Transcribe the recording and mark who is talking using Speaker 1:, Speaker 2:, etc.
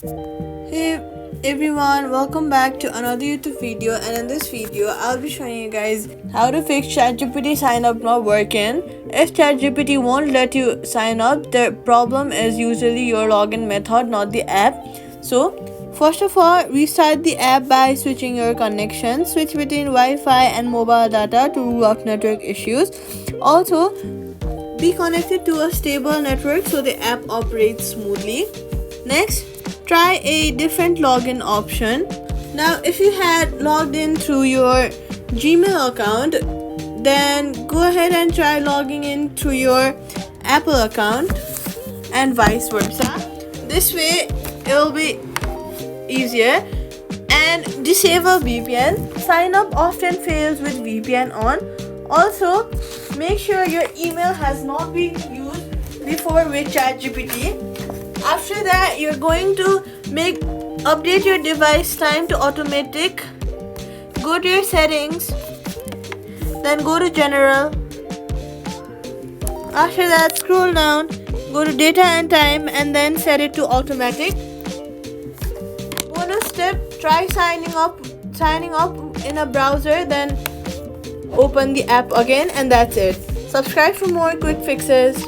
Speaker 1: Hey everyone, welcome back to another YouTube video, and in this video I'll be showing you guys how to fix ChatGPT sign up not working. If ChatGPT won't let you sign up, the problem is usually your login method, not the app. So first of all, restart the app by switching your connection. Switch between Wi-Fi and mobile data to rule out network issues. Also, be connected to a stable network so the app operates smoothly. Next, try a different login option. Now, if you had logged in through your Gmail account, then go ahead and try logging in through your Apple account and vice versa. This way, it will be easier. And disable VPN. Sign up often fails with VPN on. Also, make sure your email has not been used before with ChatGPT. After that, you're going to update your device time to automatic. Go to your settings, then go to general. After that, scroll down, go to data and time, and then set it to automatic. Bonus tip: try signing up in a browser, then open the app again, and that's it. Subscribe for more quick fixes.